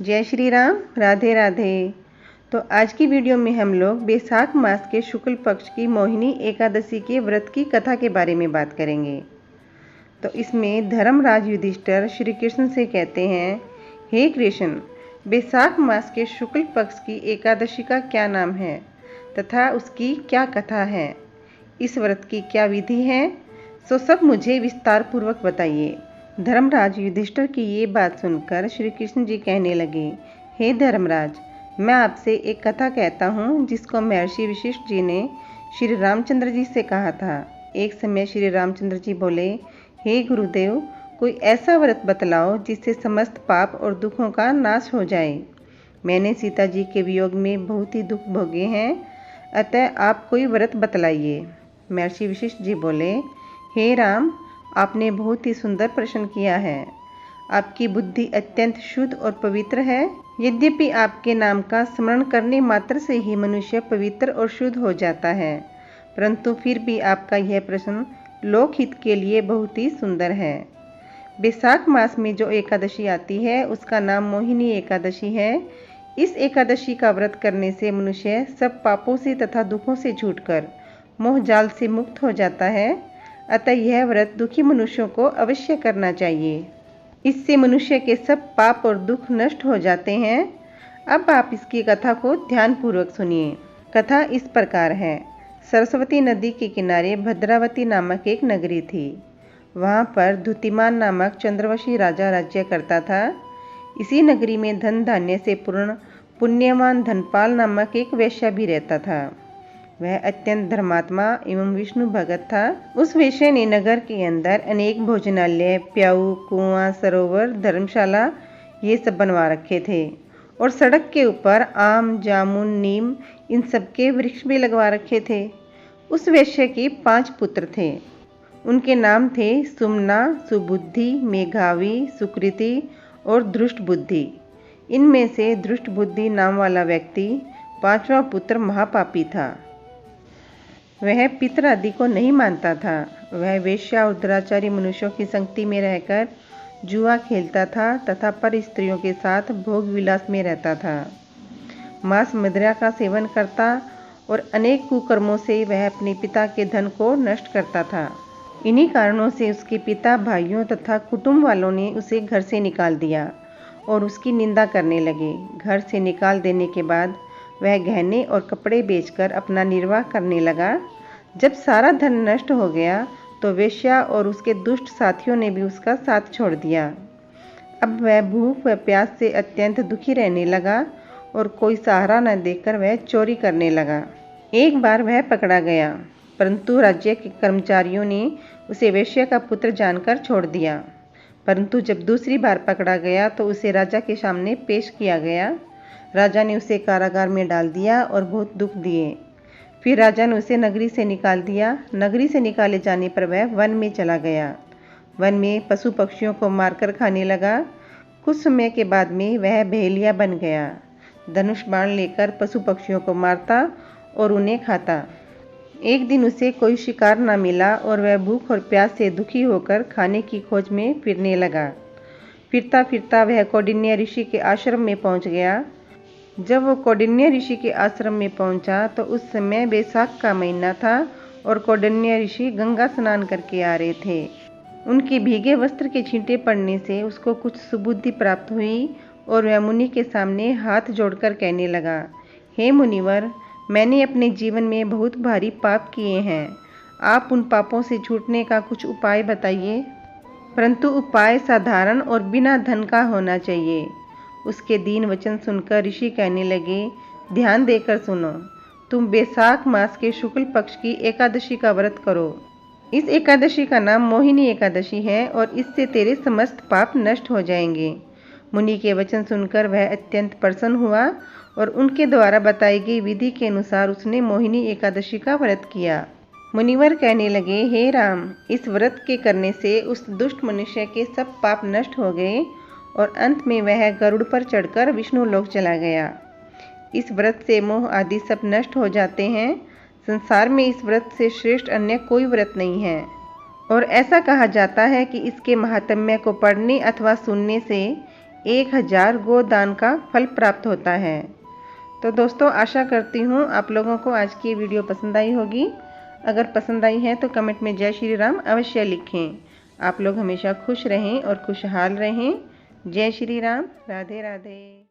जय श्री राम, राधे राधे। तो आज की वीडियो में हम लोग बैसाख मास के शुक्ल पक्ष की मोहिनी एकादशी के व्रत की कथा के बारे में बात करेंगे। तो इसमें धर्मराज युधिष्ठिर श्री कृष्ण से कहते हैं, हे कृष्ण, बैसाख मास के शुक्ल पक्ष की एकादशी का क्या नाम है तथा उसकी क्या कथा है, इस व्रत की क्या विधि है, सो सब मुझे विस्तार पूर्वक बताइए। धर्मराज युधिष्ठिर की ये बात सुनकर श्री कृष्ण जी कहने लगे, हे धर्मराज, मैं आपसे एक कथा कहता हूँ जिसको महर्षि वशिष्ठ जी ने श्री रामचंद्र जी से कहा था। एक समय श्री रामचंद्र जी बोले, हे गुरुदेव, कोई ऐसा व्रत बतलाओ जिससे समस्त पाप और दुखों का नाश हो जाए। मैंने सीता जी के वियोग में बहुत ही दुख भोगे हैं, अतः आप कोई व्रत बतलाइए। महर्षि वशिष्ठ जी बोले, हे राम, आपने बहुत ही सुंदर प्रश्न किया है। आपकी बुद्धि अत्यंत शुद्ध और पवित्र है। यद्यपि आपके नाम का स्मरण करने मात्र से ही मनुष्य पवित्र और शुद्ध हो जाता है, परंतु फिर भी आपका यह प्रश्न लोकहित के लिए बहुत ही सुंदर है। बैसाख मास में जो एकादशी आती है उसका नाम मोहिनी एकादशी है। इस एकादशी का व्रत करने से मनुष्य सब पापों से तथा दुखों से छूटकर मोह जाल से मुक्त हो जाता है। अतः यह व्रत दुखी मनुष्यों को अवश्य करना चाहिए। इससे मनुष्य के सब पाप और दुख नष्ट हो जाते हैं। अब आप इसकी कथा को ध्यानपूर्वक सुनिए। कथा इस प्रकार है। सरस्वती नदी के किनारे भद्रावती नामक एक नगरी थी। वहाँ पर धुतिमान नामक चंद्रवशी राजा राज्य करता था। इसी नगरी में धन धान्य से पूर्ण पुण्यवान धनपाल नामक एक वैश्य भी रहता था। वह अत्यंत धर्मात्मा एवं विष्णु भगत था। उस वैश्य ने नगर के अंदर अनेक भोजनालय, प्याऊ, कुआं, सरोवर, धर्मशाला ये सब बनवा रखे थे और सड़क के ऊपर आम, जामुन, नीम इन सब के वृक्ष भी लगवा रखे थे। उस वैश्य के 5 पुत्र थे। उनके नाम थे सुमना, सुबुद्धि, मेघावी, सुकृति और दृष्ट बुद्धि। इनमें से दृष्ट बुद्धि नाम वाला व्यक्ति 5वां पुत्र महापापी था। वह पितर आदि को नहीं मानता था। वह वेश्या और दुराचारी मनुष्यों की संगति में रहकर जुआ खेलता था तथा पर स्त्रियों के साथ भोग विलास में रहता था। मांस मदिरा का सेवन करता और अनेक कुकर्मों से वह अपने पिता के धन को नष्ट करता था। इन्हीं कारणों से उसके पिता, भाइयों तथा कुटुंब वालों ने उसे घर से निकाल दिया और उसकी निंदा करने लगे। घर से निकाल देने के बाद वह गहने और कपड़े बेचकर अपना निर्वाह करने लगा। जब सारा धन नष्ट हो गया तो वेश्या और उसके दुष्ट साथियों ने भी उसका साथ छोड़ दिया। अब वह भूख व प्यास से अत्यंत दुखी रहने लगा और कोई सहारा न देकर वह चोरी करने लगा। एक बार वह पकड़ा गया, परंतु राज्य के कर्मचारियों ने उसे वेश्या का पुत्र जानकर छोड़ दिया। परंतु जब दूसरी बार पकड़ा गया तो उसे राजा के सामने पेश किया गया। राजा ने उसे कारागार में डाल दिया और बहुत दुख दिए। फिर राजा ने उसे नगरी से निकाल दिया। नगरी से निकाले जाने पर वह वन में चला गया। वन में पशु पक्षियों को मारकर खाने लगा। कुछ समय के बाद में वह बहेलिया बन गया। धनुष बाण लेकर पशु पक्षियों को मारता और उन्हें खाता। एक दिन उसे कोई शिकार न मिला और वह भूख और प्यास से दुखी होकर खाने की खोज में फिरने लगा। फिरता फिरता वह कौंडिन्य ऋषि के आश्रम में पहुंच गया। जब वो कौंडिन्य ऋषि के आश्रम में पहुंचा तो उस समय बैसाख का महीना था और कौंडिन्य ऋषि गंगा स्नान करके आ रहे थे। उनके भीगे वस्त्र के छींटे पड़ने से उसको कुछ सुबुद्धि प्राप्त हुई और वह मुनि के सामने हाथ जोड़कर कहने लगा, हे मुनिवर, मैंने अपने जीवन में बहुत भारी पाप किए हैं। आप उन पापों से छूटने का कुछ उपाय बताइए। परंतु उपाय साधारण और बिना धन का होना चाहिए। उसके दीन वचन सुनकर ऋषि कहने लगे, ध्यान देकर सुनो। तुम बैसाख मास के शुक्ल पक्ष की एकादशी का व्रत करो। इस एकादशी का नाम मोहिनी एकादशी है और इससे तेरे समस्त पाप नष्ट हो जाएंगे। मुनि के वचन सुनकर वह अत्यंत प्रसन्न हुआ और उनके द्वारा बताई गई विधि के अनुसार उसने मोहिनी एकादशी का व्रत किया। मुनिवर कहने लगे, हे राम, इस व्रत के करने से उस दुष्ट मनुष्य के सब पाप नष्ट हो गए और अंत में वह गरुड़ पर चढ़कर विष्णु लोक चला गया। इस व्रत से मोह आदि सब नष्ट हो जाते हैं। संसार में इस व्रत से श्रेष्ठ अन्य कोई व्रत नहीं है और ऐसा कहा जाता है कि इसके महात्म्य को पढ़ने अथवा सुनने से 1000 गोदान का फल प्राप्त होता है। तो दोस्तों, आशा करती हूँ आप लोगों को आज की वीडियो पसंद आई होगी। अगर पसंद आई है तो कमेंट में जय श्री राम अवश्य लिखें। आप लोग हमेशा खुश रहें और खुशहाल रहें। जय श्री राम। राधे राधे।